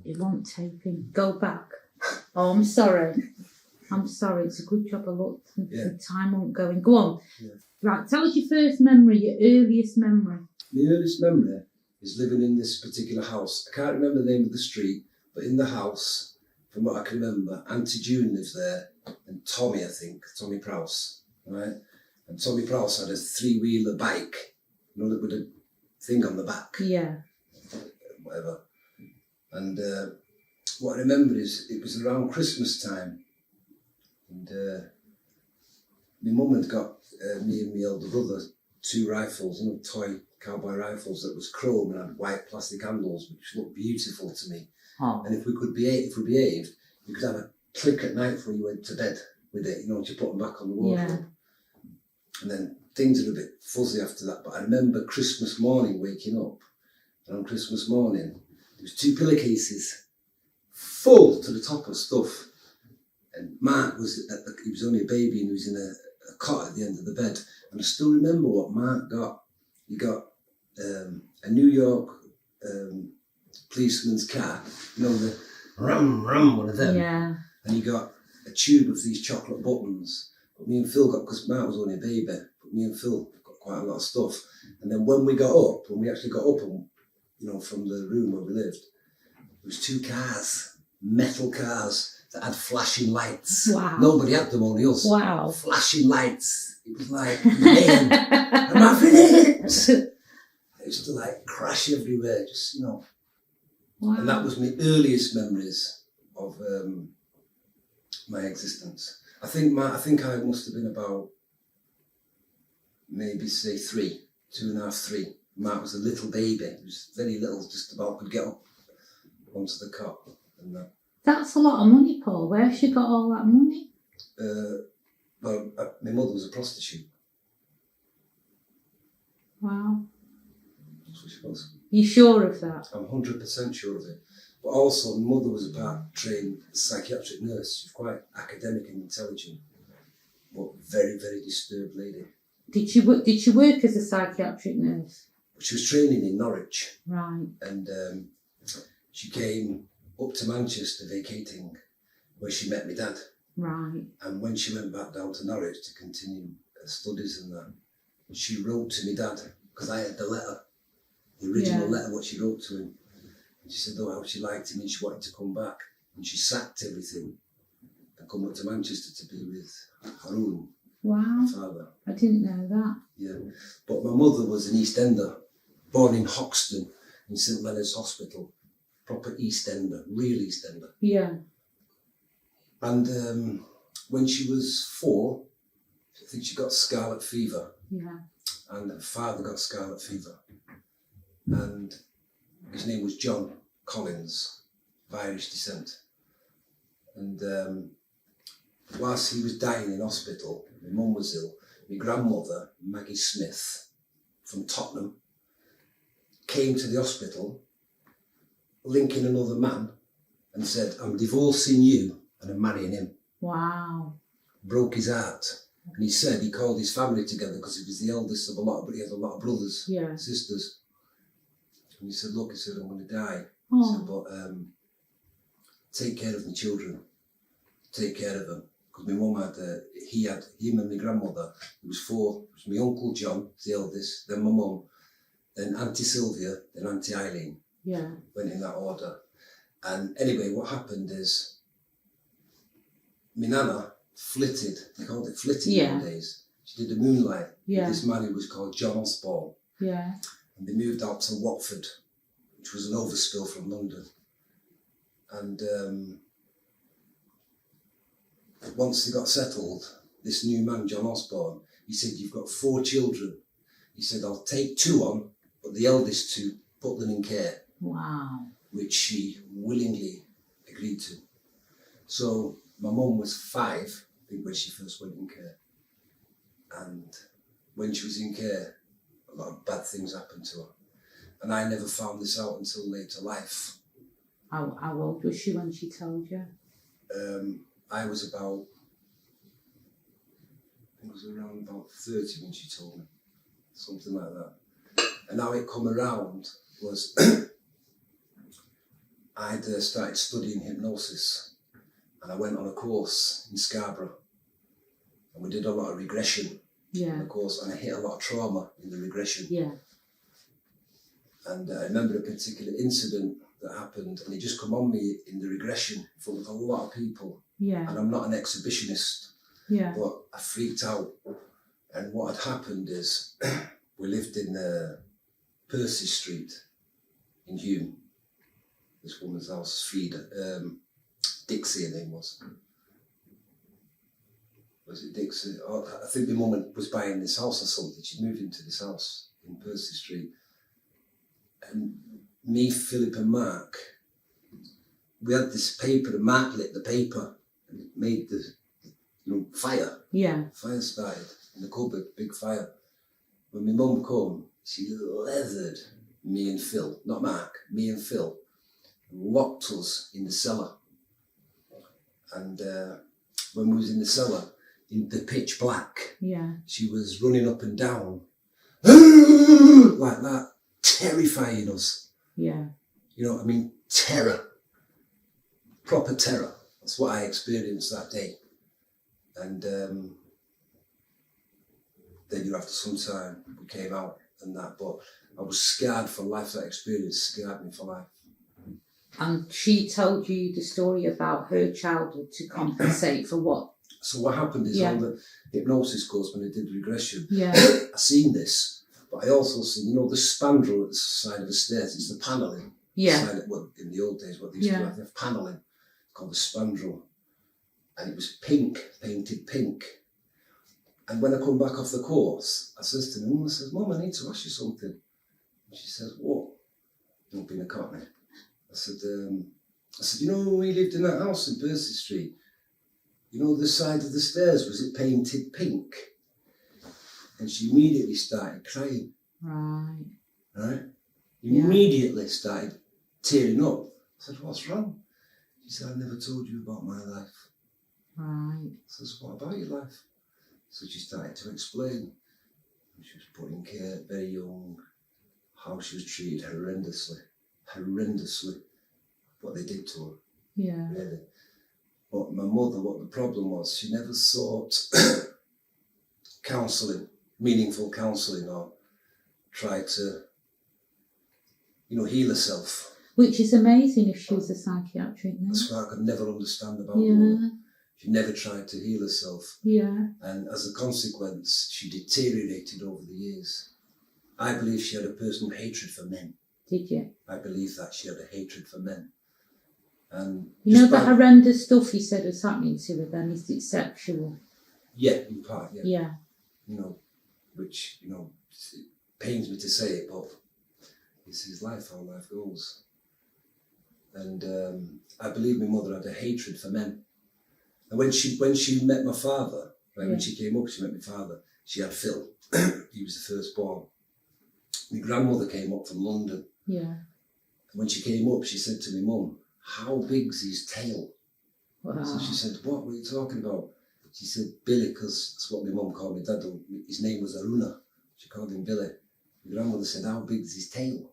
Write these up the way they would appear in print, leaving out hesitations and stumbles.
It won't taping. Go back. Oh, I'm sorry. I'm sorry. It's a good job I looked. The time won't go in. Go on. Yeah. Right. Tell us your first memory, your earliest memory. My earliest memory is living in this particular house. I can't remember the name of the street, but in the house, from what I can remember, Auntie June lives there, and Tommy, I think, Tommy Prowse, right? And Tommy Prowse had a 3-wheeler bike, you know, that with a thing on the back. Yeah. Whatever. And what I remember is it was around Christmas time, and my mum had got me and my elder brother 2 rifles, you know, toy cowboy rifles that was chrome and had white plastic handles, which looked beautiful to me. Oh. And if we behaved, you could have a click at night before you went to bed with it, you know, to put them back on the wardrobe. Yeah. And then things are a bit fuzzy after that, but I remember Christmas morning waking up, and on Christmas morning there was 2 pillowcases full to the top of stuff, and Mark was he was only a baby and he was in a cot at the end of the bed, and I still remember what Mark got. He got a New York policeman's car, you know, the rum one of them. Yeah. And he got a tube of these chocolate buttons. But me and Phil got, because Mark was only a baby, but me and Phil got quite a lot of stuff. And then when we actually got up and, you know, from the room where we lived, there was 2 cars, metal cars that had flashing lights. Wow. Nobody had them, only us. Wow. Flashing lights. It was like, man, I'm having it. It used to like crash everywhere, just, you know. Wow. And that was my earliest memories of my existence. I think I must have been about maybe say 2.5, 3. Mark was a little baby. He was very little, just about could get up onto the cot. And that. That's a lot of money, Paul. Where's she got all that money? Well, my mother was a prostitute. Wow. That's what she was. You sure of that? I'm 100% sure of it. But also, my mother was a part-trained psychiatric nurse. She was quite academic and intelligent, but very, very disturbed lady. Did she work as a psychiatric nurse? She was training in Norwich. Right. And she came up to Manchester vacating, where she met my dad. Right. And when she went back down to Norwich to continue her studies and that, she wrote to my dad, because I had the letter, the original letter, what she wrote to him. And she said, how she liked him and she wanted to come back. And she sacked everything and come up to Manchester to be with Haroon, Wow. my father. I didn't know that. Yeah. But my mother was an East Ender, born in Hoxton, in St Leonard's Hospital. Proper East Ender, real East Ender. Yeah. And when she was 4, I think she got scarlet fever. Yeah. And her father got scarlet fever. And his name was John Collins, of Irish descent. And whilst he was dying in hospital, my mum was ill, my grandmother, Maggie Smith, from Tottenham, came to the hospital, linking another man, and said, I'm divorcing you and I'm marrying him. Wow. Broke his heart. And he said he called his family together because he was the eldest of a lot, but he had a lot of brothers, sisters. And he said, look, he said, I'm going to die. Oh. He said, but take care of my children. Take care of them. Because my mum had, him and my grandmother, it was 4. It was my uncle John, the eldest, then my mum, then Auntie Sylvia, then Auntie Ailing. Yeah. Went in that order. And anyway, what happened is, my nana flitted, they called it flitting nowadays. She did the moonlight with this man who was called John Osborne. Yeah. And they moved out to Watford, which was an overspill from London. And once they got settled, this new man, John Osborne, he said, you've got 4 children. He said, I'll take 2 on, but the eldest 2, put them in care. Wow. Which she willingly agreed to. So my mum was 5, I think, when she first went in care. And when she was in care, a lot of bad things happened to her. And I never found this out until later life. How old was she when she told you? I was about, I think it was around about 30 when she told me. Something like that. And how it come around was I'd started studying hypnosis, and I went on a course in Scarborough, and we did a lot of regression on the course, and I hit a lot of trauma in the regression. Yeah. And I remember a particular incident that happened, and it just come on me in the regression in front of a lot of people. Yeah. And I'm not an exhibitionist, but I freaked out. And what had happened is we lived in Percy Street in Hume. This woman's house, Frida, Dixie, her name was. Was it Dixie? Oh, I think my mum was buying this house or something. She'd moved into this house in Percy Street. And me, Philip and Mark, we had this paper, and Mark lit the paper and it made the fire. Yeah. Fire started in the cupboard, big fire. When my mum came, she leathered me and Phil, not Mark, me and Phil, and locked us in the cellar. And when we was in the cellar, in the pitch black, she was running up and down like that, terrifying us. Yeah. You know what I mean? Terror. Proper terror. That's what I experienced that day. And then after some time we came out and that, but I was scarred for life. That experience scarred me for life. And she told you the story about her childhood to compensate for what? So what happened is on the hypnosis course when I did regression, I seen this, but I also seen, the spandrel at the side of the stairs. It's the panelling. Well, in the old days, what they used to have panelling called the spandrel. And it was pink, painted pink. And when I come back off the course, I says to my mum, Mum, I need to ask you something. And she says, what? Not being a cockney. I said, when we lived in that house in Percy Street, the side of the stairs, was it painted pink? And she immediately started crying. Right? Immediately started tearing up. I said, what's wrong? She said, I never told you about my life. Right. I said, what about your life? So she started to explain. She was put in care, very young, how she was treated horrendously, what they did to her. Yeah. Really. But my mother, what the problem was, she never sought counselling, meaningful counselling, or tried to, heal herself. Which is amazing if she was a psychiatric nurse. That's what I could never understand about the woman. She never tried to heal herself. Yeah. And as a consequence, she deteriorated over the years. I believe she had a personal hatred for men. Did you? I believe that she had a hatred for men. And the horrendous stuff he said was happening to her then, is it sexual? Yeah, in part, Yeah. Which, it pains me to say it, but this is life, how life goes. And I believe my mother had a hatred for men. And when she met my father, when she came up, she met my father, she had Phil. He was the firstborn. My grandmother came up from London. Yeah. And when she came up, she said to my mum, how big's his tail? Wow. So she said, what were you talking about? She said, Billy, because that's what my mum called my dad. His name was Aruna. She called him Billy. My grandmother said, how big's his tail?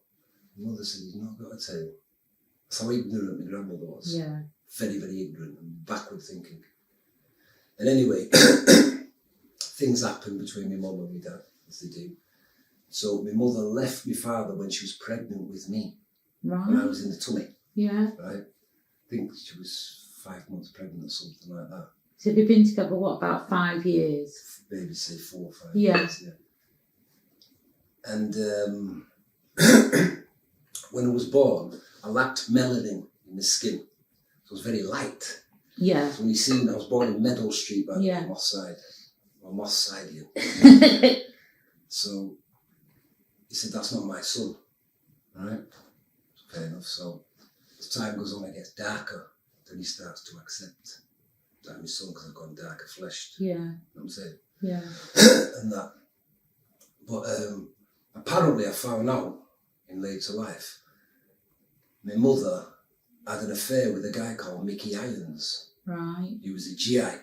My mother said, he's not got a tail. That's how ignorant my grandmother was. Yeah. Very, very ignorant and backward thinking. And anyway, things happened between my mum and my dad, as they do. So my mother left my father when she was pregnant with me. Right. When I was in the tummy. Yeah. Right? I think she was 5 months pregnant or something like that. So they've been together, about 5 years? Maybe say 4 or 5 years. Yeah. And when I was born, I lacked melanin in the skin. So it was very light. Yeah. So when you see me, I was born in Meadow Street by the Moss side. Or Moss side here. So he said, that's not my son. Right? Fair enough. So as time goes on, it gets darker. Then he starts to accept that my son, because I've gone darker fleshed. Yeah. You know what I'm saying? Yeah. And that. But apparently I found out in later life, my mother had an affair with a guy called Mickey Irons. Right. He was a GI,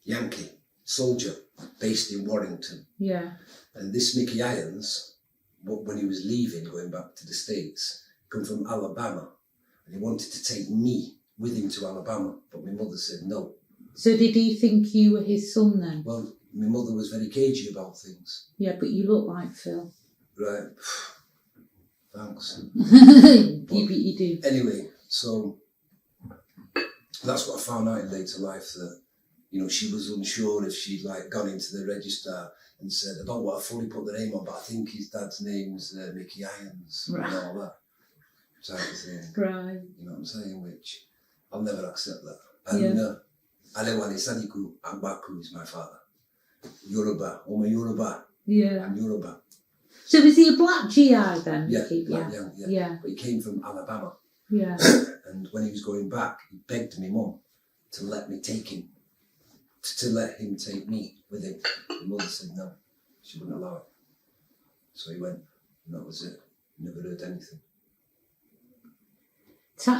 Yankee, soldier, based in Warrington. Yeah. And this Mickey Irons, when he was leaving, going back to the States, come from Alabama. and he wanted to take me with him to Alabama, but my mother said no. So did he think you were his son then? Well, my mother was very cagey about things. Yeah, but you look like Phil. Right. Thanks. You do. Anyway, so that's what I found out in later life, that, you know, she was unsure if she'd like gone into the register and said, I don't want to fully put the name on, but I think his dad's name's Mickey Irons, Right. and all that type of thing. Right. You know what I'm saying? Which I'll never accept that. And Alewale Sadiku Adbaku is my father. Yoruba. I'm Yoruba. Yeah. I'm Yoruba. So was he a black GI then? Yeah, Mickey? black, Yeah. yeah. But he came from Alabama. Yeah. And when he was going back, he begged my mum to let me take him, to let him take me with him. My mother said no, she wouldn't allow it. So he went, and that was it. Never heard anything.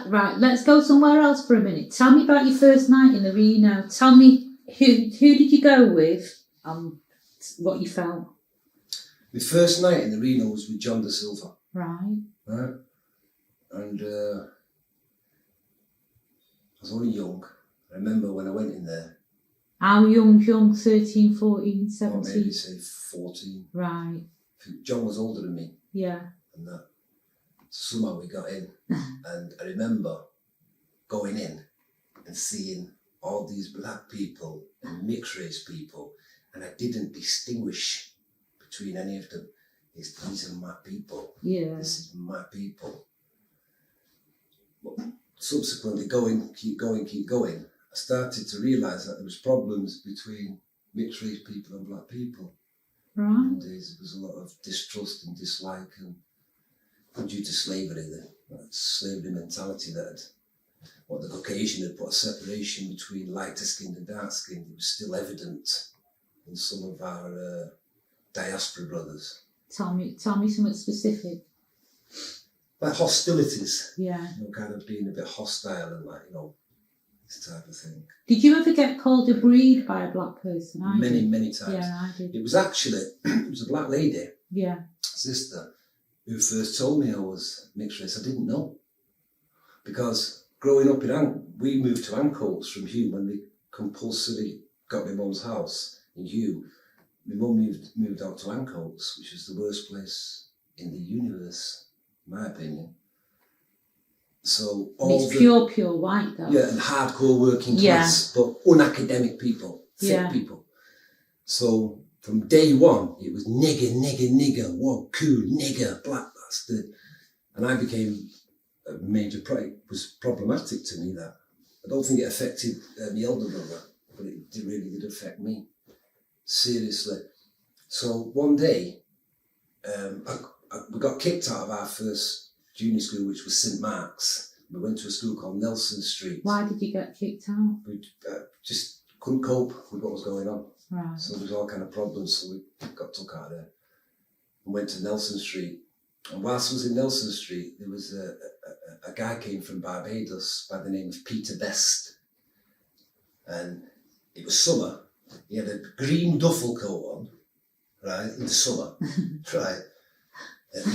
Right, let's go somewhere else for a minute. Tell me about your first night in the Reno. Tell me who did you go with and what you felt. My first night in the Reno was with John Da Silva. Right. Right? And I was only young. I remember when I went in there. How young? 13, 14, 17? Or maybe say 14. Right. John was older than me. Yeah. And that. Somehow we got in. And I remember going in and seeing all these black people and mixed race people, and I didn't distinguish between any of them. These are my people. Yeah. This is my people. But subsequently, keep going, I started to realise that there was problems between mixed race people and black people. Right. And there was a lot of distrust and dislike, and due to slavery, that slavery mentality that what the Caucasian had put a separation between lighter skinned and dark skinned, it was still evident in some of our diaspora brothers. Tell me something specific. Like hostilities. Yeah. You know, kind of being a bit hostile and like, you know, this type of thing. Did you ever get called a breed by a black person? Many times. Yeah, I did. It was actually, it was a black lady, Yeah. sister, who first told me I was mixed race. I didn't know. Because growing up we moved to Ancoats from Hume when we compulsory got my mum's house in Hume. My mum moved out to Ancoats, which was the worst place in the universe, in my opinion. So all it's pure white though. Yeah, and hardcore working class, but unacademic people, thick people. So from day one, it was nigger, what cool, nigger, black bastard. And I became a major it was problematic to me that. I don't think it affected my elder brother, but it really did affect me. Seriously. So one day, we got kicked out of our first junior school, which was St Mark's. We went to a school called Nelson Street. Why did you get kicked out? We just couldn't cope with what was going on. Right. So there was all kind of problems, so we got took out of there and went to Nelson Street. And whilst I was in Nelson Street, there was a guy came from Barbados by the name of Peter Best. And it was summer. He had a green duffel coat on, right, in the summer, right.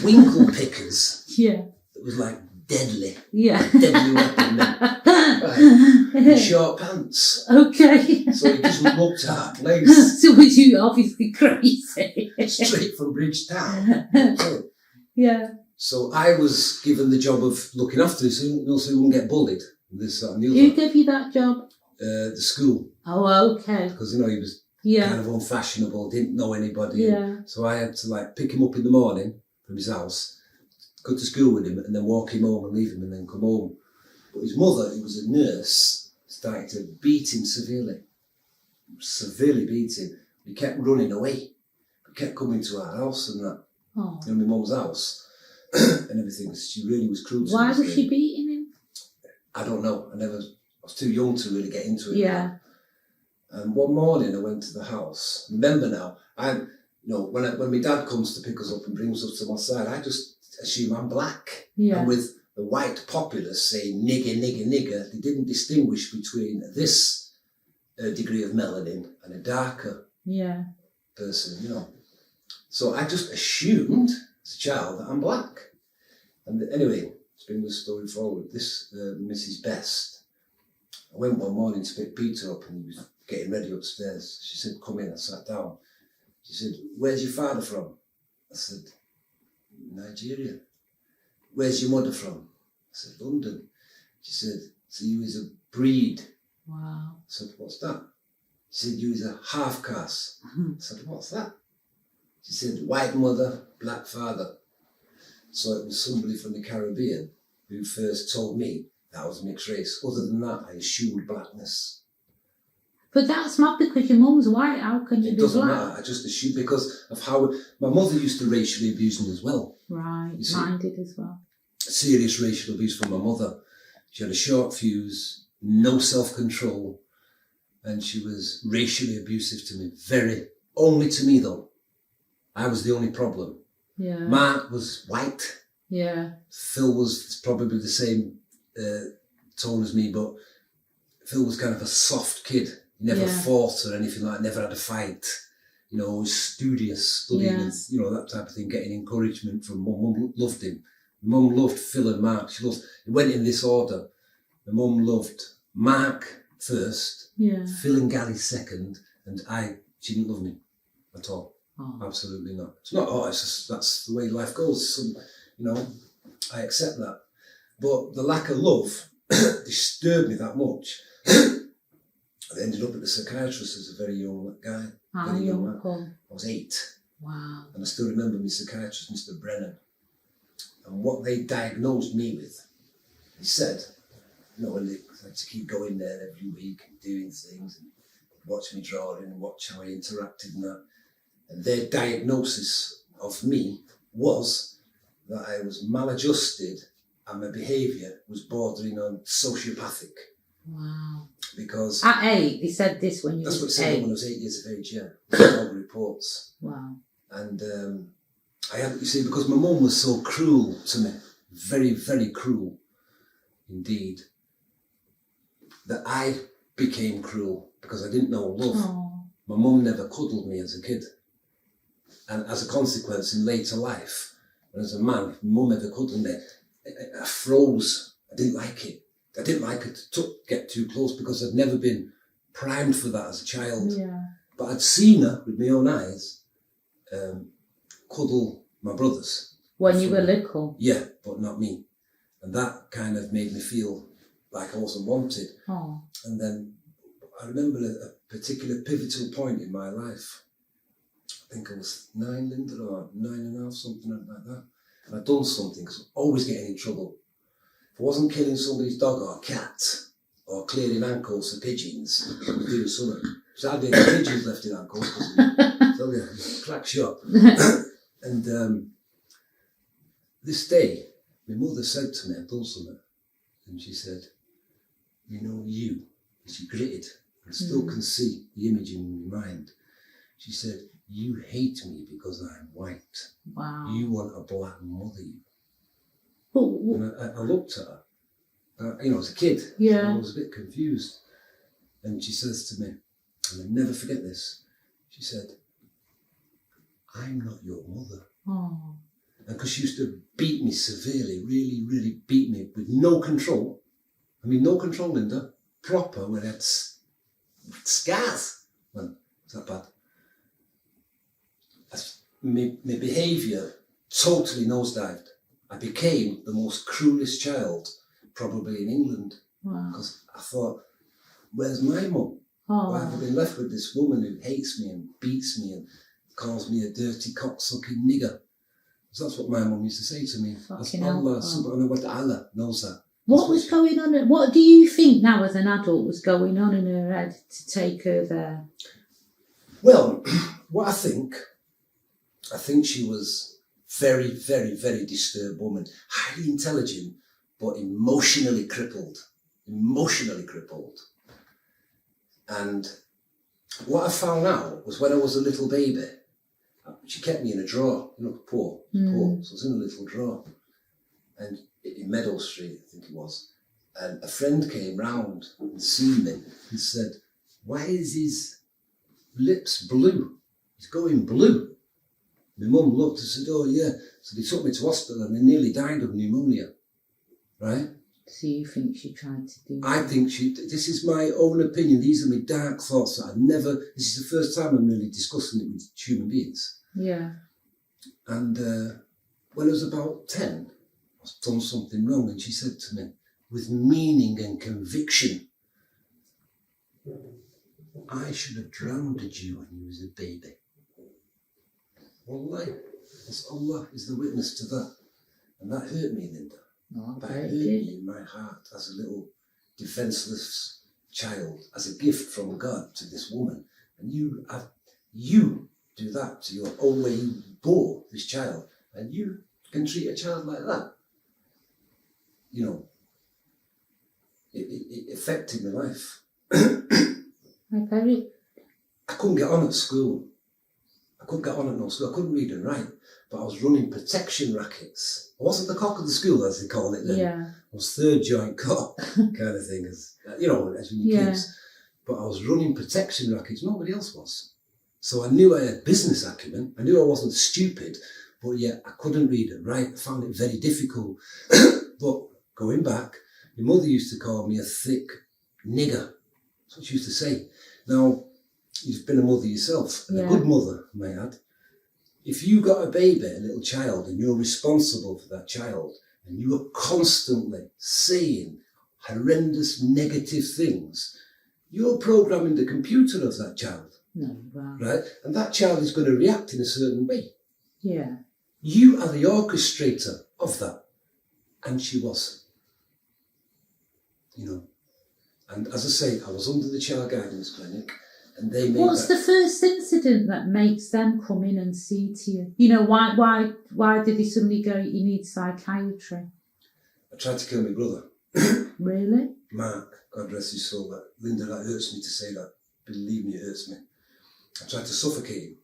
Winkle pickers. Yeah. That was like deadly. Yeah. Deadly weapon. Right. And short pants. Okay. So he just looked at lace. So was you obviously crazy? Straight from Bridgetown. Yeah. So I was given the job of looking after this, so he wouldn't get bullied. This and the other. Who gave you that job? The school. Oh, okay. Because, you know, he was kind of unfashionable, didn't know anybody. Yeah. So I had to like pick him up in the morning from his house, go to school with him, and then walk him home and leave him and then come home. But his mother, who was a nurse, started to beat him severely. Severely beat him. He kept running away. He kept coming to our house and that. Oh. You know, my mum's house and everything. She really was cruel to him. Why was she beating him? I don't know. I was too young to really get into it. Yeah. And one morning I went to the house. Remember now, when my dad comes to pick us up and brings us to my side, I just assume I'm black. Yeah. And with the white populace saying nigger, they didn't distinguish between this degree of melanin and a darker person, you know. So I just assumed as a child that I'm black. And anyway, to bring the story forward, this Mrs. Best, I went one morning to pick Peter up and he was getting ready upstairs. She said, come in. I sat down. She said, where's your father from? I said, Nigeria. Where's your mother from? I said, London. She said, so you is a breed. Wow. I said, what's that? She said, you is a half caste. I said, what's that? She said, white mother, black father. So it was somebody from the Caribbean who first told me that I was mixed race. Other than that, I assumed blackness. But that's not because your mum's white. How can you It be doesn't black? matter. I just assumed because of how my mother used to racially abuse me as well. Right, You see, mine did as well. serious racial abuse from my mother. She had a short fuse, no self-control, and she was racially abusive to me. Only to me though. I was the only problem. Yeah. Ma was white. Yeah. Phil was probably the same tone as me, but Phil was kind of a soft kid. He never fought or anything like that, never had a fight. You know, always studious, studying, and, you know, that type of thing, getting encouragement from mum. Mum loved him. Mum loved Phil and Mark. It went in this order. The mum loved Mark first, Phil and Gally second, and she didn't love me at all. Oh. Absolutely not. It's not, it's just, that's the way life goes. So, you know, I accept that. But the lack of love disturbed me that much. I ended up at the psychiatrist as a very young guy. How young? I was 8. Wow. And I still remember my psychiatrist, Mr. Brennan. And what they diagnosed me with, he said, you know, when they had to keep going there every week and doing things and watch me drawing and watch how I interacted and that. And their diagnosis of me was that I was maladjusted and my behaviour was bordering on sociopathic. Wow. Because at 8, they said this when you that's were what it said 8. when I was 8 years of age, all the reports. Wow. And I had, you see, because my mum was so cruel to me, very, very cruel indeed, that I became cruel because I didn't know love. Oh. My mum never cuddled me as a kid. And as a consequence, in later life, when as a man, my mum ever cuddled me, I froze. I didn't like it. I didn't like it to get too close because I'd never been primed for that as a child. Yeah. But I'd seen her with my own eyes cuddle my brothers. When you were little? Yeah, but not me. And that kind of made me feel like I wasn't wanted. Oh. And then I remember a particular pivotal point in my life. I think I was 9, Linda, or 9.5, something like that. And I'd done something, because I'm always getting in trouble. If I wasn't killing somebody's dog or cat, or clearing ankles for pigeons, I was doing something. So I'd be pigeons left in ankles, so yeah, crack shot. And this day, my mother said to me, I'd done something, and she said, you know, you, she gritted, I still can see the image in my mind. She said, you hate me because I'm white. Wow. You want a black mother. Oh. And I looked at her, you know, as a kid, Yeah. I was a bit confused. And she says to me, and I'll never forget this, she said, I'm not your mother. Oh. And because she used to beat me severely, really, really beat me with no control. I mean, no control, Linda. Proper, when I had scars. Well, it's that bad. My behaviour totally nosedived. I became the most cruelest child probably in England. Wow. Because I thought, where's my mum? Oh. Why have I been left with this woman who hates me and beats me and calls me a dirty cocksucking nigger? So that's what my mum used to say to me. Fucking Allah, hell. subhanahu wa ta'ala knows that. What was going on? What do you think now as an adult was going on in her head to take her there? Well, what I think she was very, very, very disturbed woman, highly intelligent, but emotionally crippled. And what I found out was when I was a little baby, she kept me in a drawer, you know, poor, so I was in a little drawer. And in Meadow Street, I think it was, and a friend came round and seen me and said, why is his lips blue? He's going blue. My mum looked and said, oh yeah. So they took me to hospital and I nearly died of pneumonia. right? So you think she tried to do I think this is my own opinion, these are my dark thoughts that this is the first time I'm really discussing it with human beings. Yeah. And when I was about 10, I've done something wrong, and she said to me, with meaning and conviction, I should have drowned you when you was a baby. Wallahi, Allah is the witness to that. And that hurt me, Linda. Oh, That hurt me in my heart as a little defenceless child, as a gift from God to this woman. And you do that to your own way. You bore this child, and you can treat a child like that. You know, it affected my life. I couldn't get on at school. I couldn't get on at no school. I couldn't read and write, but I was running protection rackets. I wasn't the cock of the school, as they call it then. Yeah. I was third joint cock kind of thing, as when you're kids. But I was running protection rackets. Nobody else was. So I knew I had business acumen. I knew I wasn't stupid, but yet I couldn't read and write. I found it very difficult. But going back, my mother used to call me a thick nigger. That's what she used to say. Now, you've been a mother yourself, and a good mother, I may add. If you got a baby, a little child, and you're responsible for that child, and you are constantly saying horrendous negative things, you're programming the computer of that child. No, wow. Right? And that child is going to react in a certain way. Yeah. You are the orchestrator of that. And she was. You know. And as I say, I was under the child guidance clinic, and they made What's the first incident that makes them come in and see to you? You know, why did they suddenly go, you need psychiatry? I tried to kill my brother. Really? Mark, God rest his soul. Linda, that hurts me to say that. Believe me, it hurts me. I tried to suffocate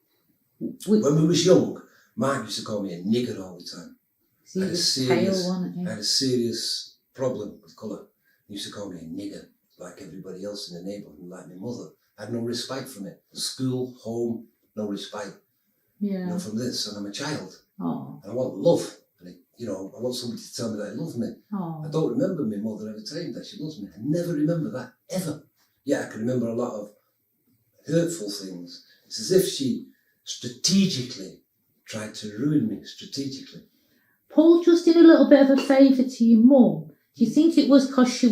him. When we was young, Mark used to call me a nigger all the time. So he was pale, wasn't he? I had a serious problem with colour. He used to call me a nigger, like everybody else in the neighbourhood, and like my mother. I had no respite from it. School, home, no respite. Yeah. You know, from this, and I'm a child. Oh. And I want love. And I want somebody to tell me that they love me. Oh. I don't remember my mother ever telling me that she loves me. I never remember that, ever. Yeah, I can remember a lot of hurtful things. It's as if she strategically tried to ruin me, strategically. Paul just did a little bit of a favour to your mum. Do you think it was because she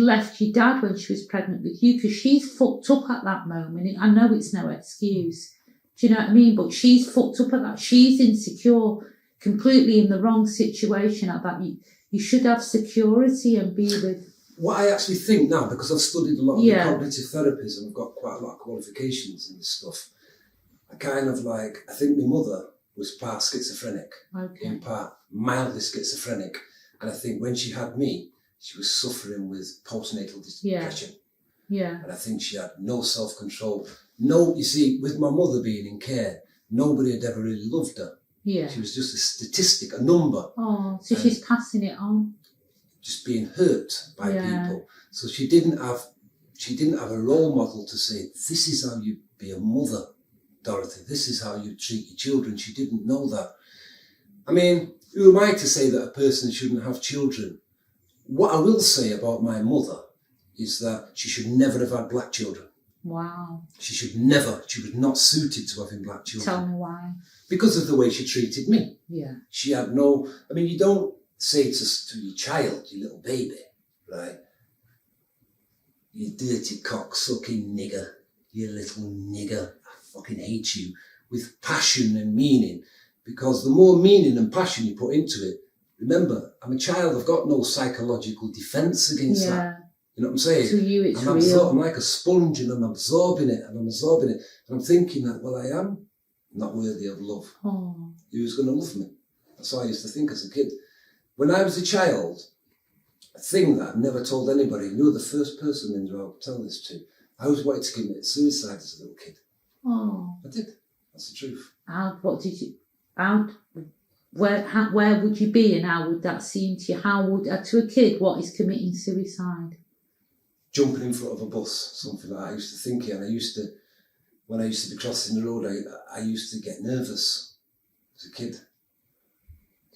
left your dad when she was pregnant with you? Because she's fucked up at that moment. I know it's no excuse. Do you know what I mean? But she's fucked up at that. She's insecure, completely in the wrong situation at that. You should have security and be with... What I actually think now, because I've studied a lot of cognitive therapies and I've got quite a lot of qualifications in this stuff, I think my mother was part schizophrenic, in part mildly schizophrenic. And I think when she had me, she was suffering with postnatal depression. Yeah. And I think she had no self-control. No, you see, with my mother being in care, nobody had ever really loved her. Yeah. She was just a statistic, a number. Oh, so she's passing it on. Just being hurt by people. So she didn't have a role model to say, this is how you be a mother, Dorothy. This is how you treat your children. She didn't know that. I mean, who am I to say that a person shouldn't have children? What I will say about my mother is that she should never have had black children. Wow. She was not suited to having black children. Tell me why. Because of the way she treated me. Yeah. She had you don't say to your child, your little baby, right, you dirty cock-sucking nigger, you little nigger, I fucking hate you, with passion and meaning. Because the more meaning and passion you put into it, remember, I'm a child, I've got no psychological defence against that. You know what I'm saying? To you, it's real. I'm like a sponge and I'm absorbing it. And I'm thinking that, well, I am not worthy of love. Oh. Who's going to love me? That's what I used to think as a kid. When I was a child, a thing that I've never told anybody, you're the first person in the world to tell this to, I always wanted to commit suicide as a little kid. Oh. I did. That's the truth. Where would you be and how would that seem to you? To a kid, what is committing suicide? Jumping in front of a bus, something like that. I used to think it, and when I used to be crossing the road, I used to get nervous as a kid.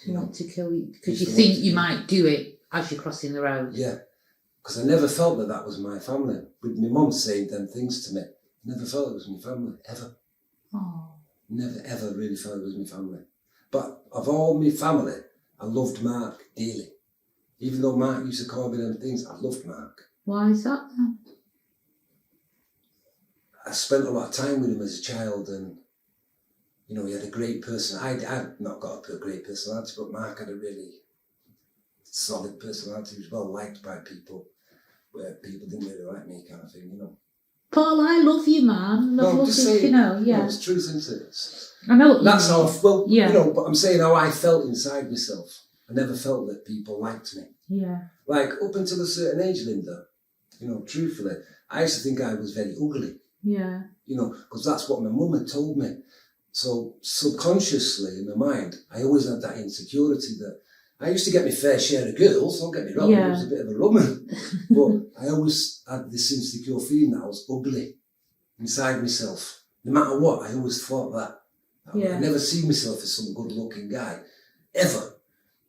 You want to kill you because you think you might do it As you're crossing the road. Yeah, because I never felt that was my family. With my mum saying them things to me, I never felt it was my family, ever. Oh. Never, ever really felt it was my family. But of all my family, I loved Mark dearly. Even though Mark used to call me them things, I loved Mark. Why is that then? I spent a lot of time with him as a child, and you know, he had a great personality. I'd not got a great personality, but Mark had a really solid personality. He was well liked by people, where people didn't really like me, kind of thing, you know. Paul, I love you, man. No, Love just you, saying, you know, yeah. No, it's truth, isn't it? I know what you That's mean. how, well, yeah. you know, but I'm saying how I felt inside myself. I never felt that people liked me. Yeah. Like, up until a certain age, Linda, you know, truthfully, I used to think I was very ugly. Yeah. You know, because that's what my mum had told me. So subconsciously in my mind, I always had that insecurity that I used to get my fair share of girls, don't get me wrong, I was a bit of a rummer. But I always had this insecure feeling that I was ugly inside myself. No matter what, I always thought that. I never see myself as some good looking guy, ever,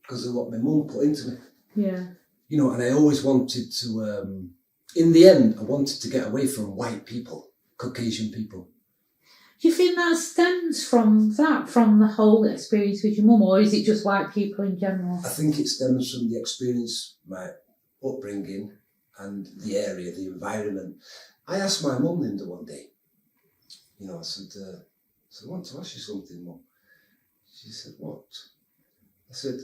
because of what my mum put into me. Yeah. You know, and I always wanted to, in the end, I wanted to get away from white people, Caucasian people. Do you think that stems from the whole experience with your mum, or is it just white people in general? I think it stems from the experience, my upbringing, and the area, the environment. I asked my mum, Linda, one day, you know, I said, I want to ask you something, Mum. She said, what? I said,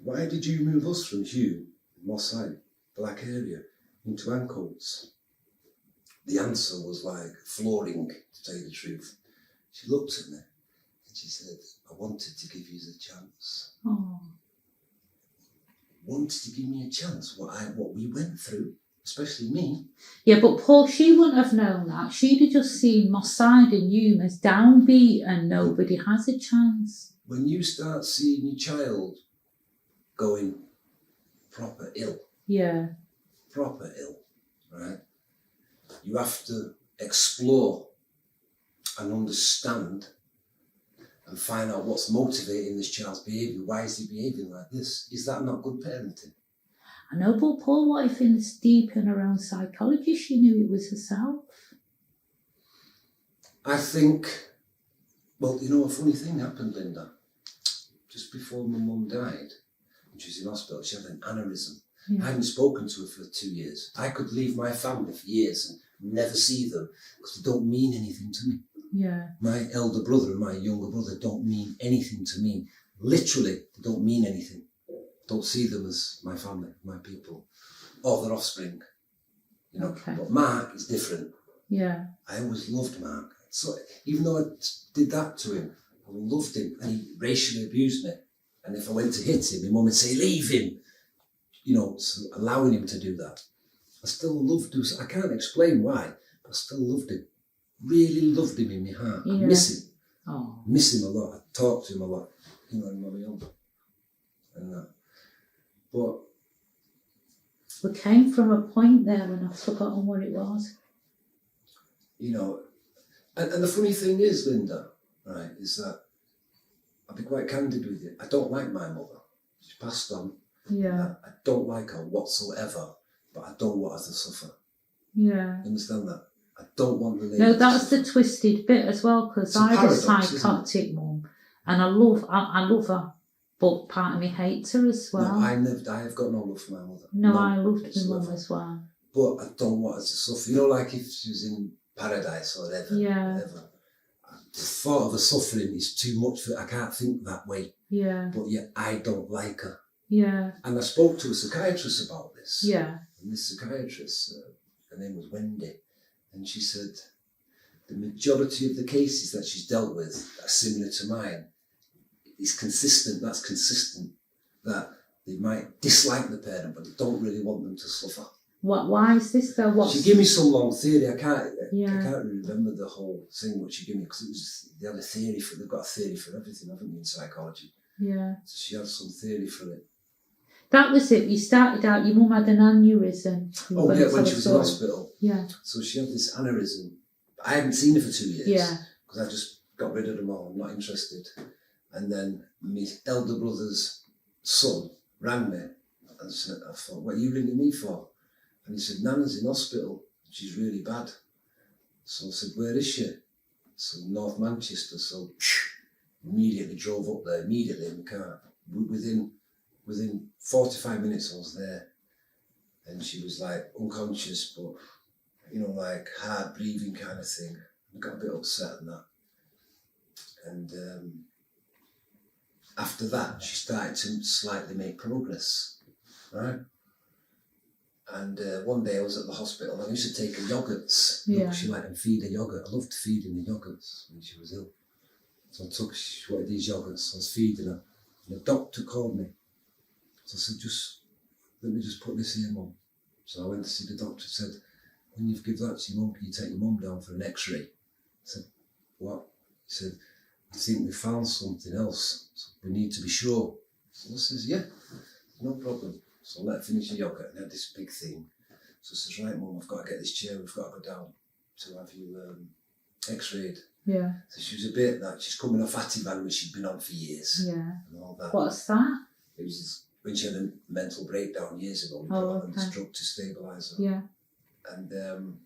why did you move us from Hugh, Moss Side, Black area, into Ancoats? The answer was like flooring, to tell you the truth. She looked at me and she said, I wanted to give you the chance. Oh. Wanted to give me a chance, what we went through, especially me. Yeah, but Paul, she wouldn't have known that. She'd have just seen Moss Side and you as downbeat and nobody has a chance. When you start seeing your child going proper ill, right? You have to explore and understand and find out what's motivating this child's behaviour. Why is he behaving like this? Is that not good parenting? I know, but Paul, what if in this deep and around psychology she knew it was herself? I think, well, you know, a funny thing happened, Linda. Just before my mum died, when she was in hospital, she had an aneurysm. I hadn't spoken to her for 2 years. I could leave my family for years and never see them because they don't mean anything to me. Yeah. My elder brother and my younger brother don't mean anything to me. Literally, they don't mean anything. Don't see them as my family, my people, or their offspring. You know. Okay. But Mark is different. Yeah. I always loved Mark. So even though I did that to him, I loved him, and he racially abused me. And if I went to hit him, my mum would say, "Leave him." You know, so allowing him to do that. I still loved him. I can't explain why, but I still loved him. Really loved him in my heart. I miss him. Oh. Miss him a lot. I talk to him a lot. You know, in my own. And that. But we came from a point there and I've forgotten what it was. You know, and the funny thing is, Linda, right, is that I'll be quite candid with you. I don't like my mother. She's passed on. Yeah. I don't like her whatsoever, but I don't want her to suffer. Yeah. You understand that? I don't want the lady. No, that's the twisted bit as well, because I had a paradox, psychotic mum, and I love her, but part of me hates her as well. No, I have got no love for my mother. No, I loved my mum as well. But I don't want her to suffer. You know, like if she was in paradise or whatever. Yeah. Whatever. The thought of her suffering is too much for I can't think that way. Yeah. But yet I don't like her. Yeah. And I spoke to a psychiatrist about this. Yeah. And this psychiatrist, her name was Wendy, and she said the majority of the cases that she's dealt with that are similar to mine is consistent. That's consistent. That they might dislike the parent, but they don't really want them to suffer. Why is this though? She gave me some long theory. I can't really remember the whole thing what she gave me because they had a theory for. They've got a theory for everything, haven't they, in psychology? Yeah. So she had some theory for it. That was it. You started out, your mum had an aneurysm. Oh yeah, when she was in hospital. Yeah. So she had this aneurysm. I hadn't seen her for 2 years. Yeah. Because I just got rid of them all. I'm not interested. And then my elder brother's son rang me And so I thought, what are you ringing me for? And he said, Nana's in hospital. She's really bad. So I said, where is she? So North Manchester. So immediately drove up there, immediately in the car. Within 45 minutes I was there. And she was like unconscious, but, you know, like hard breathing kind of thing. I got a bit upset and that. And after that, she started to slightly make progress, right? And one day I was at the hospital and I used to take her yogurts. Yeah. She liked to feed her yogurt. I loved feeding the yogurts when she was ill. So she wanted these yogurts. I was feeding her. And the doctor called me. So I said, let me just put this here, Mum. So I went to see the doctor. Said, when you give that to your mum, can you take your mum down for an x-ray? I said, what? He said, I think we found something else. So we need to be sure. So I says, yeah, no problem. So I let her finish the yogurt and had this big thing. So I says, right, Mum, I've got to get this chair. We've got to go down to have you x-rayed. Yeah. So she was a bit like, she's coming off Ativan, which she'd been on for years. Yeah. And all that. What's that? It was when she had a mental breakdown years ago. We put her on this drug to stabilise her. Yeah. And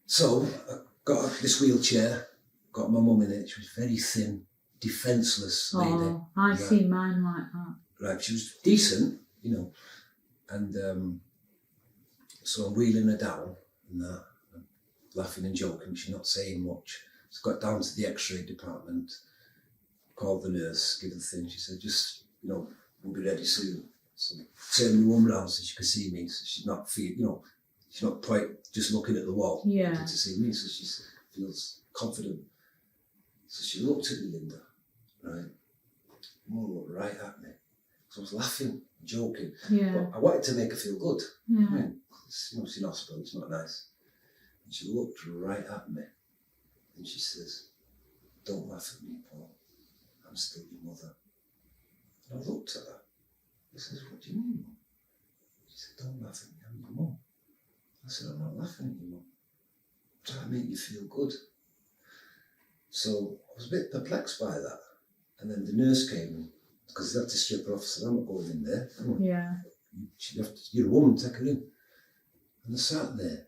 so I got this wheelchair, got my mum in it. She was very thin, defenceless lady. Oh, I've seen mine like that. Right, she was decent, you know. And so I'm wheeling her down and that, and laughing and joking. She's not saying much. So I got down to the x-ray department, called the nurse, give her the thing. She said, just, you know, we'll be ready soon. So turned my mum round so she could see me. So she's not she's not quite just looking at the wall to see me. So she feels confident. So she looked at me, Linda, right? Mum looked right at me. So I was laughing, joking. Yeah. But I wanted to make her feel good. Yeah. I mean, you know, she's in hospital, it's not nice. And she looked right at me and she says, don't laugh at me, Paul. I'm still your mother. And I looked at her. I says, what do you mean, Mum? She said, don't laugh at me, I'm your mum. I said, I'm not laughing at you, Mum. I'm trying to make you feel good. So I was a bit perplexed by that. And then the nurse came in, because they had to strip her off, so I'm not going in there. Yeah. You're a woman, take her in. And I sat there,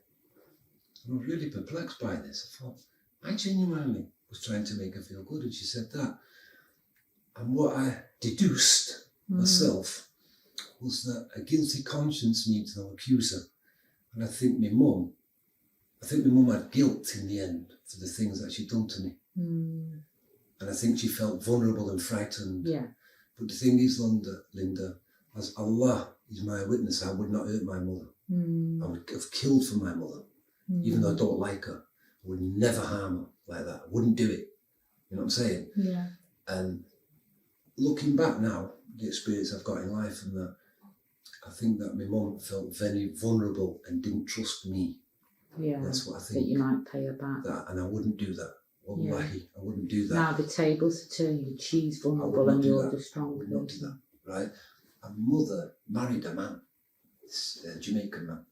and I was really perplexed by this. I thought, I genuinely was trying to make her feel good, and she said that. And what I deduced myself was that a guilty conscience needs no accuser. And I think my mum had guilt in the end for the things that she'd done to me. Mm. And I think she felt vulnerable and frightened. Yeah. But the thing is, Linda, as Allah is my witness, I would not hurt my mother. Mm. I would have killed for my mother, even though I don't like her. I would never harm her like that. I wouldn't do it. You know what I'm saying? Yeah. And looking back now, the experience I've got in life, and that, I think that my mum felt very vulnerable and didn't trust me. Yeah. That's what I think. That you might pay her back. And I wouldn't do that. Wallahi, I wouldn't do that. Now the tables are turned, she's vulnerable and you're the strong person. I would not do that, right? And mother married a man, this Jamaican man.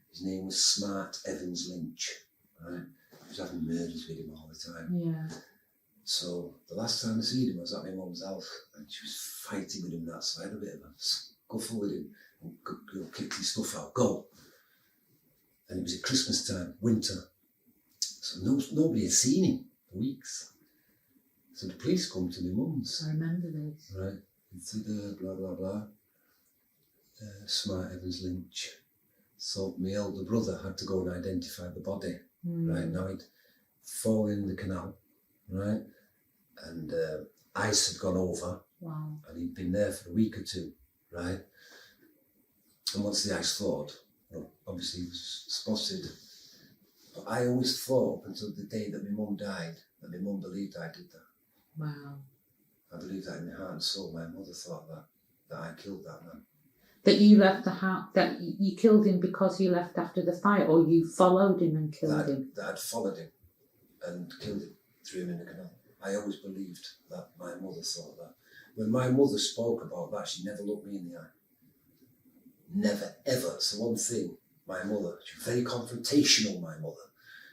His name was Smart Evans Lynch, right? He was having murders with him all the time. Yeah. So the last time I seen him, I was at my mum's house and she was fighting with him that side, a bit of a scuffle with him, and kicked his stuff out, go. And it was at Christmas time, winter. So nobody had seen him for weeks. So the police come to my mum's. I remember this. Right, into the blah blah blah. Smart Evans Lynch. So my elder brother had to go and identify the body. Right, now he'd fallen in the canal, right, and ice had gone over. Wow. And he'd been there for a week or two, right. And once the ice thawed, well, obviously he was spotted. But I always thought, up until the day that my mum died, that my mum believed I did that. Wow. I believe that in my heart and soul. My mother thought that I killed that man. That you left the house, that you killed him because you left after the fight, or you followed him and killed him? That I'd followed him and killed him, threw him in the canal. I always believed that. My mother thought that. When my mother spoke about that, she never looked me in the eye. Never, ever. So one thing, my mother, she was very confrontational, my mother.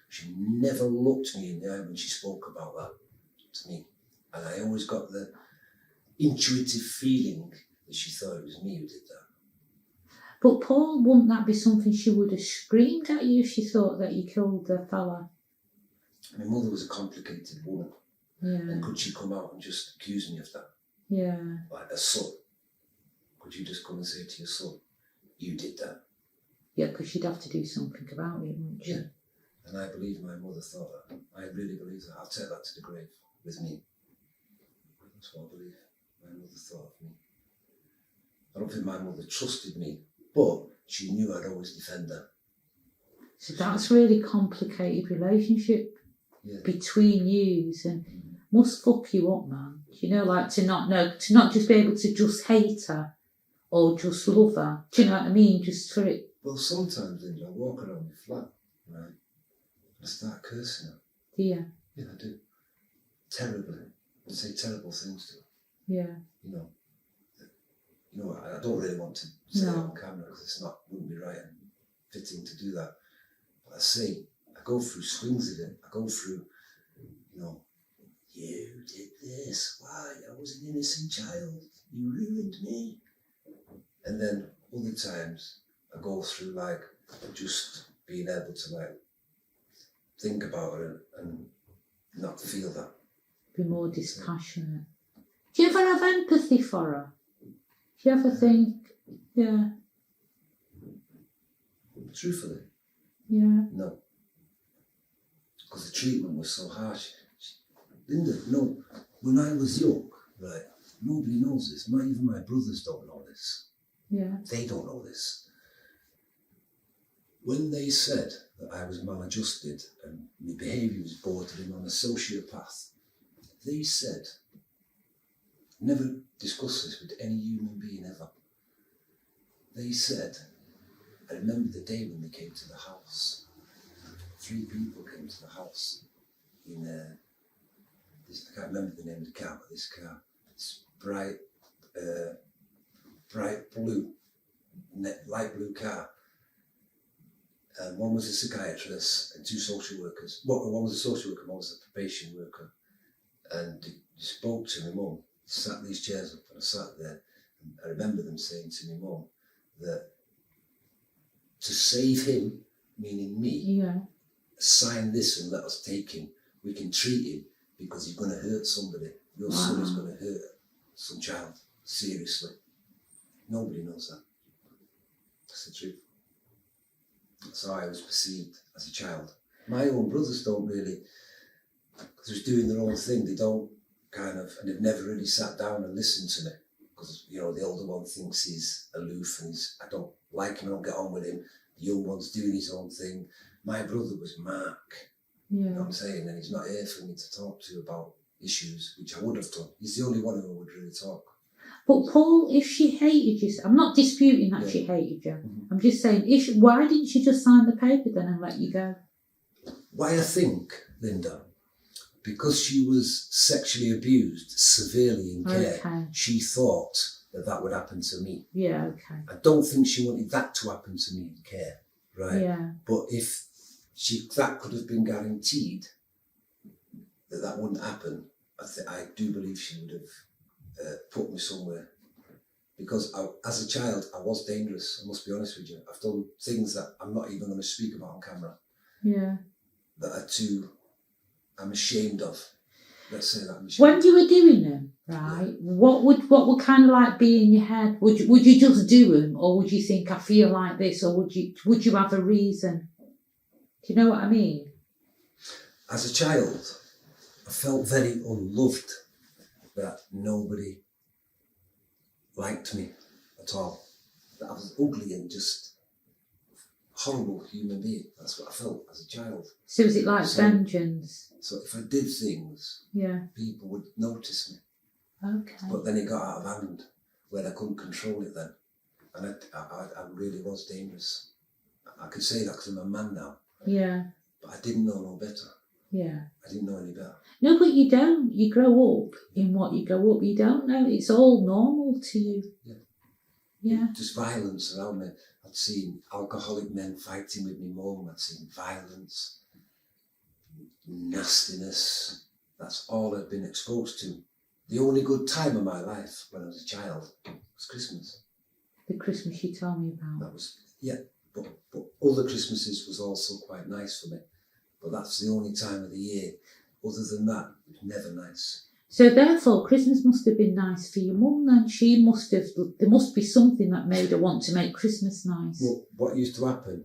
She never looked me in the eye when she spoke about that to me. And I always got the intuitive feeling that she thought it was me who did that. But Paul, wouldn't that be something she would have screamed at you if she thought that you killed the fella? My mother was a complicated woman. Yeah. And could she come out and just accuse me of that? Yeah. Like a son. Could you just come and say to your son, you did that? Yeah, because she'd have to do something about it, wouldn't she? Yeah. And I believe my mother thought that. I really believe that. I'll take that to the grave with me. That's what I believe. My mother thought of me. I don't think my mother trusted me, but she knew I'd always defend her. So that's really complicated relationship between yous, and must fuck you up, man. You know, like to not just be able to just hate her or just love her. Do you know what I mean? Just for it. Well, sometimes, Linda, I walk around my flat, right? I start cursing her. Yeah. Yeah, I do. Terribly. I say terrible things to her. Yeah. You know, I don't really want to say it on camera because wouldn't be right and fitting to do that. But I go through swings of it. I go through, you did this. Why? I was an innocent child. You ruined me. And then other times I go through like just being able to like think about her and not feel that. Be more dispassionate. Do you ever have empathy for her? Do you ever think, yeah? Truthfully? Yeah. No. Because the treatment was so harsh. Linda, no, when I was young, right, nobody knows this. Not even my brothers don't know this. Yeah. They don't know this. When they said that I was maladjusted and my behaviour was bordering on a sociopath, they said, never discuss this with any human being ever. They said, I remember the day when they came to the house. 3 people came to the house in I can't remember the name of the car, but this car, it's bright blue, light blue car. And one was a psychiatrist and 2 social workers. Well, one was a social worker, one was a probation worker. And they spoke to my mum, sat these chairs up, and I sat there. And I remember them saying to my mum that to save him, meaning me, sign this and let us take him. We can treat him because he's going to hurt somebody. Your son is going to hurt some child, seriously. Nobody knows that. That's the truth. That's how I was perceived as a child. My own brothers don't really, because they're doing their own thing, they don't kind of, and they've never really sat down and listened to me. Because, the older one thinks he's aloof and I don't like him, I don't get on with him. The young one's doing his own thing. My brother was Mark. You know what I'm saying? And he's not here for me to talk to about issues, which I would have done. He's the only one who would really talk. But Paul, if she hated you, I'm not disputing that she hated you. Mm-hmm. I'm just saying, why didn't she just sign the paper then and let you go? Why I think, Linda, because she was sexually abused severely in care, she thought that would happen to me. Yeah, okay. I don't think she wanted that to happen to me in care, right? Yeah. But if that could have been guaranteed that wouldn't happen, I do believe she would have put me somewhere. Because as a child, I was dangerous, I must be honest with you. I've done things that I'm not even going to speak about on camera. Yeah. That I'm ashamed of. Let's say that I'm ashamed. When you were doing them, right, what would kind of like be in your head? Would you just do them, or would you think, I feel like this, or would you have a reason? Do you know what I mean? As a child, I felt very unloved, that nobody liked me at all. That I was ugly and just horrible human being. That's what I felt as a child. So was it like vengeance? So if I did things, people would notice me. Okay. But then it got out of hand, where I couldn't control it then. And I really was dangerous. I could say that because I'm a man now. Yeah. But I didn't know no better. Yeah. I didn't know any better. No, but you don't. You grow up in what you grow up. You don't know. It's all normal to you. Yeah. Yeah. Just violence around me. I'd seen alcoholic men fighting with me mum. I'd seen violence, nastiness. That's all I'd been exposed to. the only good time of my life when I was a child was Christmas. The Christmas you told me about. That was, yeah, but other Christmases was also quite nice for me. But that's the only time of the year. Other than that, it was never nice. So therefore, Christmas must have been nice for your mum then. There must be something that made her want to make Christmas nice. Well, what used to happen,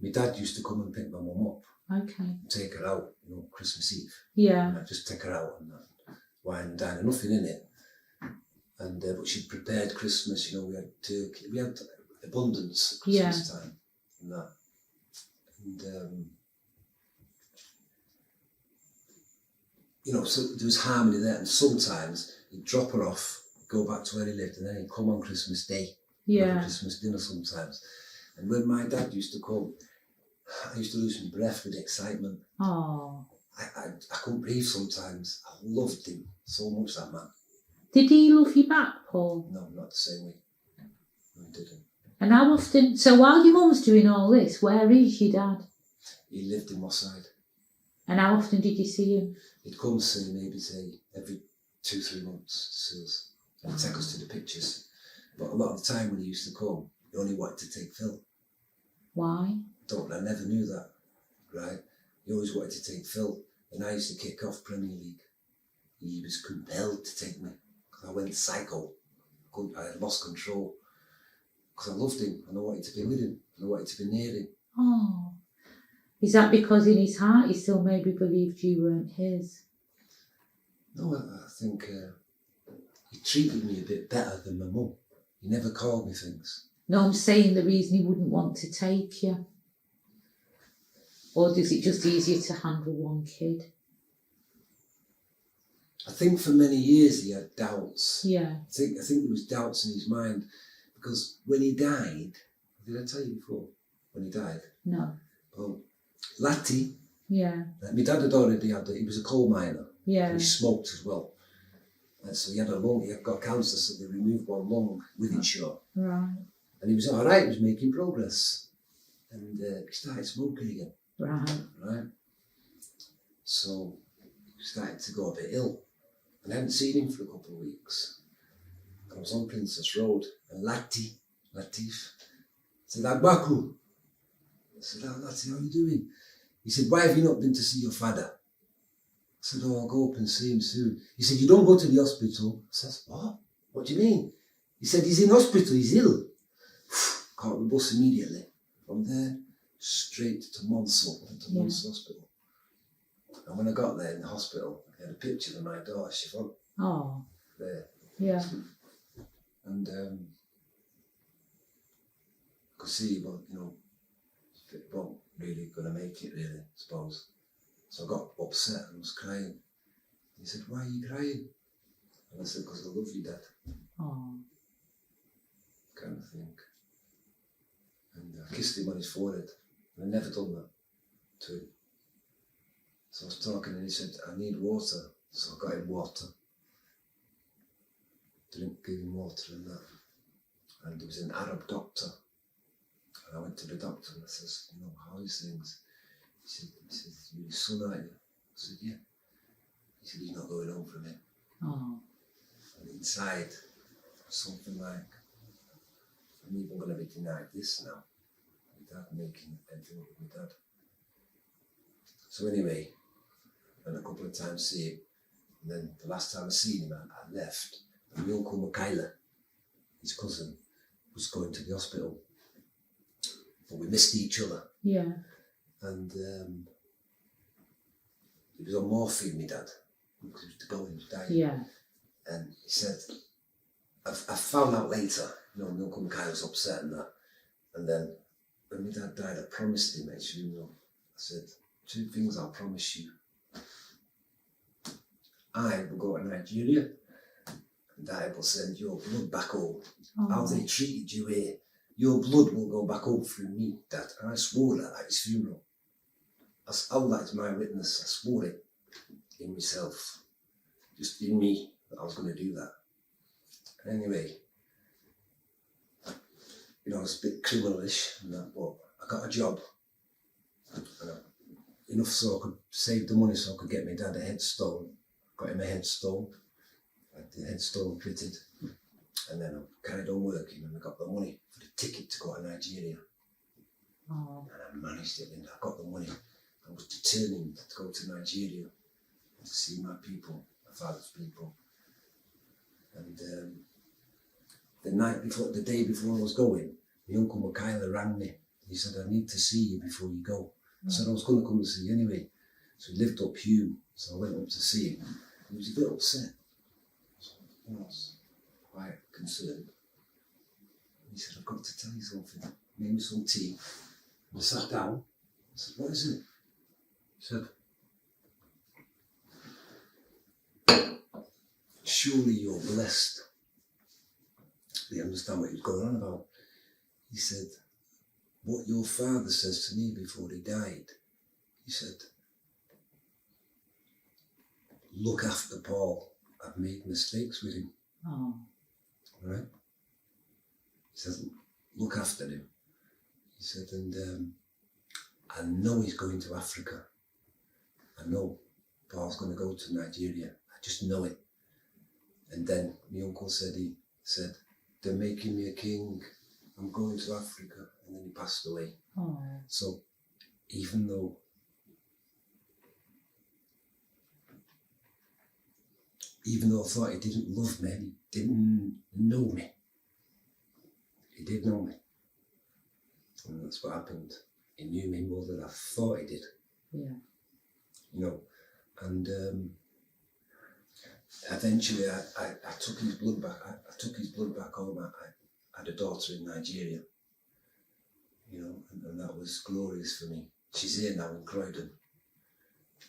my dad used to come and pick my mum up. Okay. And take her out, Christmas Eve. Yeah. And I'd just take her out and wine and dine, and nothing in it. And but she'd prepared Christmas, we had turkey, we had abundance at Christmas time and that. And so there was harmony there, and sometimes he'd drop her off, go back to where he lived, and then he'd come on Christmas Day, have a Christmas dinner sometimes. And when my dad used to come, I used to lose my breath with excitement. Oh. I couldn't breathe sometimes. I loved him so much, that man. Did he love you back, Paul? No, not the same way. No, he didn't. And how often, so while your mum's doing all this, where is your dad? He lived in Moss Side. And how often did you see him? He'd come see maybe every 2-3 months to see us. And he'd take us to the pictures. But a lot of the time when he used to come, he only wanted to take Phil. Why? I never knew that, right? He always wanted to take Phil. And I used to kick off Premier League. He was compelled to take me. Because I went psycho. I had lost control. Because I loved him and I wanted to be with him. And I wanted to be near him. Oh. Is that because in his heart he still maybe believed you weren't his? No, I think he treated me a bit better than my mum. He never called me things. No, I'm saying the reason he wouldn't want to take you. Or is it just easier to handle one kid? I think for many years he had doubts. Yeah. I think there was doubts in his mind because when he died, did I tell you before? When he died? No. Well, Latty. Yeah. My dad had already he was a coal miner. Yeah. And he smoked as well. And so he had a lung, he had got cancer, so they removed one lung with it shut. Right. And he was all right, he was making progress. And he started smoking again. Right. So he started to go a bit ill. And I hadn't seen him for a couple of weeks. I was on Princess Road, and Latif, said, Adbaku. I said, Latif, how are you doing? He said, why have you not been to see your father? I said, I'll go up and see him soon. He said, you don't go to the hospital. I said, what? What do you mean? He said, he's in hospital, he's ill. Caught the bus immediately. From there, straight to Monsell, Monsell Hospital. And when I got there in the hospital, I had a picture of my daughter, Siobhan. Oh. There. Yeah. And I could see, well, it wasn't really going to make it, really, I suppose. So I got upset and was crying. He said, why are you crying? And I said, because I love you, Dad. Oh. Kind of thing. And I kissed him on his forehead. And I'd never done that to him. So I was talking and he said, I need water. So I got him water. Didn't give him water and that. And there was an Arab doctor. And I went to the doctor and I says, how is things? He said, you're his son, aren't you? I said, yeah. He said, he's not going home from it. Oh. And inside, something like, I'm even going to be denied this now. My dad making anything with my dad. So anyway, I went a couple of times to see him. And then the last time I seen him, I left. And my uncle Michaela, his cousin, was going to the hospital. But we missed each other. Yeah. And he was on morphine, my dad, because he was dying. Yeah. And he said, I found out later, my uncle Michaela was upset and that. And then when my dad died, I promised him at his funeral, I said, 2 things I'll promise you. I will go to Nigeria and I will send your blood back home. Oh. How they treated you here, your blood will go back home through me, Dad. And I swore that at his funeral. Allah is my witness, I swore it in myself, just in me, that I was going to do that. And anyway, it was a bit criminalish and that, but I got a job. Enough so I could save the money so I could get my dad a headstone. Got him a headstone. had the headstone fitted, and then I carried on working, and I got the money for the ticket to go to Nigeria. Oh. And I managed it, and I got the money. I was determined to go to Nigeria to see my people, my father's people. And the day before I was going, my uncle Michaela rang me. He said, I need to see you before you go. I said I was going to come to see you anyway. So he lived up Hume, so I went up to see him. He was a bit upset. So I was quite concerned. He said, I've got to tell you something. Made me some tea. And I sat down. I said, what is it? He said, surely you're blessed. They understand what he was going on about. He said, what your father says to me before he died, he said, look after Paul. I've made mistakes with him. Oh. Right? He said, look after him. He said, and I know he's going to Africa. I know Paul's going to go to Nigeria. I just know it. And then my uncle said, they're making me a king. I'm going to Africa. And then he passed away. Oh. So even though I thought he didn't love me, he didn't know me. He did know me. And that's what happened. He knew me more than I thought he did. Yeah. You know, and eventually I took his blood back. I took his blood back home. I had a daughter in Nigeria. You know, and that was glorious for me. She's here now in Croydon.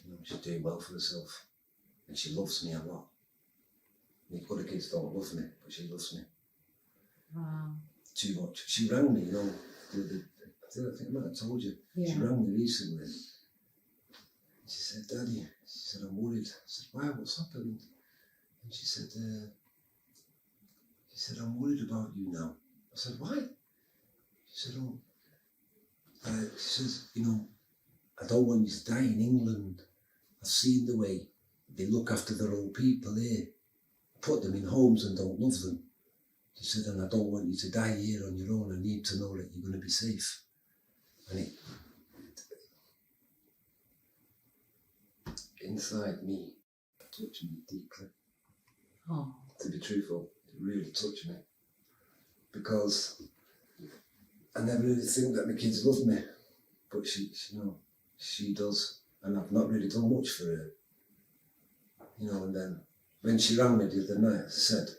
You know, she's doing well for herself. And she loves me a lot. The other kids don't love me, but she loves me. Wow. Too much. She rang me, you know, I think I might have told you. Yeah. She rang me recently. She said, Daddy, she said, I'm worried. I said, why, what's happened? And she said, I'm worried about you now. I said, why? She said, she says, you know, I don't want you to die in England. I've seen the way they look after their own people here, put them in homes and don't love them. She said, and I don't want you to die here on your own. I need to know that you're going to be safe. And it, inside me, touched me deeply. Oh. To be truthful, it really touched me. Because I never really think that my kids love me, but she does, and I've not really done much for her. You know, and then when she rang me the other night, as I said,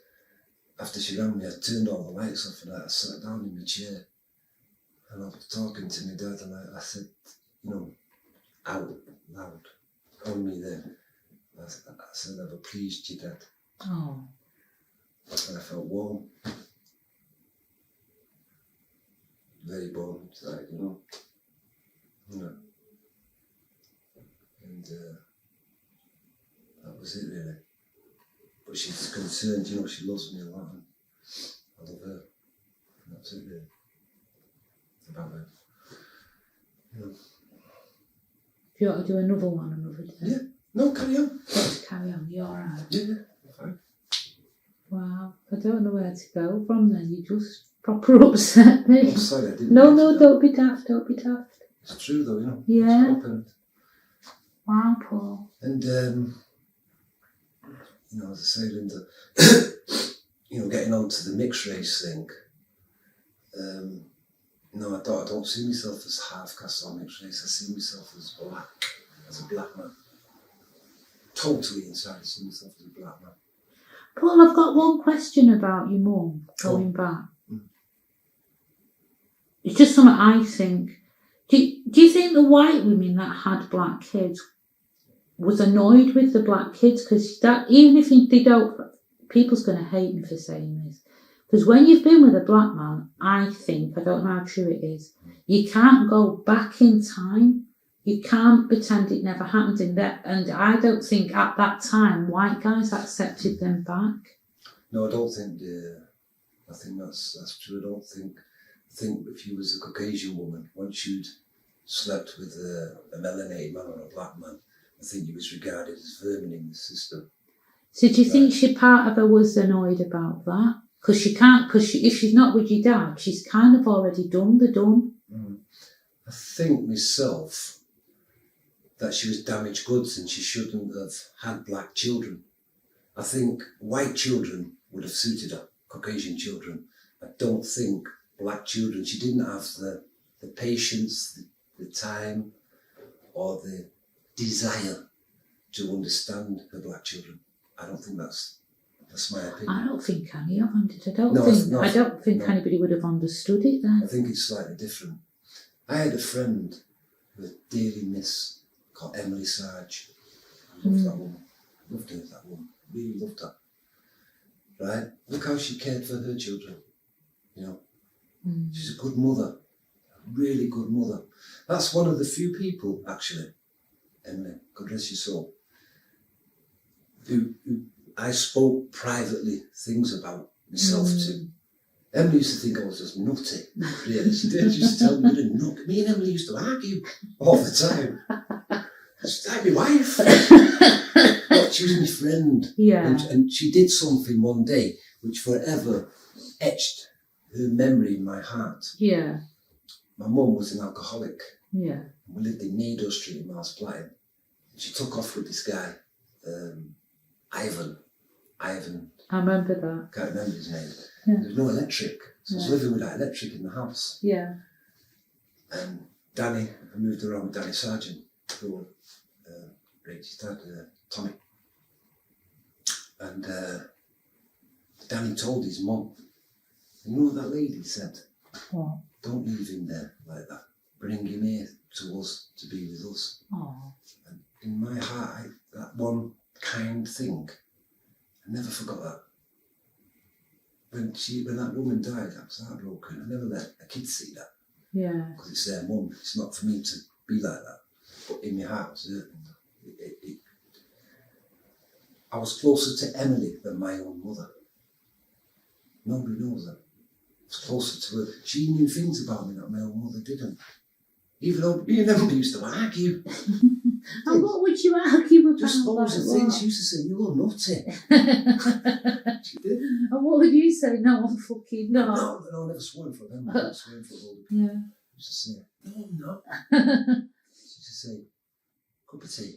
after she rang me, I turned all the lights off and I sat down in my chair, and I was talking to my dad, and I said, you know, out loud, on me there, I said, I've pleased you, Dad. Oh. And I felt warm. Very warm inside, you know. And that was it really. But she's concerned, you know, she loves me a lot and I love her. And that's it really. About her. You know. Do you want to do another one another day? Yeah. No, carry on. Let's carry on, you're alright. Yeah, fine. Wow, I don't know where to go from then. You just proper upset me. I'm sorry, I didn't. No, don't be daft, don't be daft. It's true though, you know. Yeah. It's happened. Wow, Paul. And, you know, as I say, Linda, you know, getting on to the mixed race thing, no, I don't see myself as half caste or mixed race. I see myself as black, as a black man. Totally inside, I see myself as a black man. Paul, I've got one question about your mum, going back. It's just something I think. Do you think the white women that had black kids was annoyed with the black kids? Because that, even if they don't, people's going to hate me for saying this. Because when you've been with a black man, I think, I don't know how true it is, you can't go back in time. You can't pretend it never happened in that. And I don't think at that time white guys accepted them back. No, I don't think. I think that's true. I don't think if you was a Caucasian woman, once you'd slept with a melanated man or a black man, I think you was regarded as vermin in the system. So do you think part of her was annoyed about that? Because if she's not with your dad, she's kind of already done the done. I think myself that she was damaged goods and she shouldn't have had black children. I think white children would have suited her, Caucasian children. I don't think black children, she didn't have the patience, the time, or the desire to understand her black children. I don't think that's my opinion. I don't think any of them did. I don't think anybody would have understood it then. I think it's slightly different. I had a friend who I dearly miss called Emily Sarge. I loved that woman. Loved her, that woman. Really loved her. Right? Look how she cared for her children. You know? She's a good mother. A really good mother. That's one of the few people, actually, Emily, God rest your soul, who I spoke privately things about myself to. Emily used to think I was just nutty. Really, she did. She used to tell me to nut. Me and Emily used to argue all the time. She's like my wife. But she was my friend. Yeah. And she did something one day which forever etched her memory in my heart. Yeah. My mum was an alcoholic. Yeah. We lived in Meadow Street in Mars Plain. She took off with this guy, Ivan. I remember that. Can't remember his name. Yeah. There was no electric. So I was living without electric in the house. Yeah. And Danny, I moved around with Danny Sargent, who raised his dad, Tommy. And Danny told his mum, you know what that lady said? What? Don't leave him there like that. Bring him here to us, to be with us. Oh. And in my heart, that one kind thing, I never forgot that. When that woman died, I was heartbroken. I never let a kid see that. Yeah. Because it's their mum. It's not for me to be like that. But in my heart, it was hurting. I was closer to Emily than my own mother. Nobody knows that. I was closer to her. She knew things about me that my own mother didn't. Even though me and Emily used to argue. And what would you argue about? Just loads of things. She used to say, you're nutty. She did. And what would you say? No, I'm fucking not. No, I never swore in front of them. I never swore in front of all the people. Yeah. She used to say, no, I'm not. She used to say, cup of tea.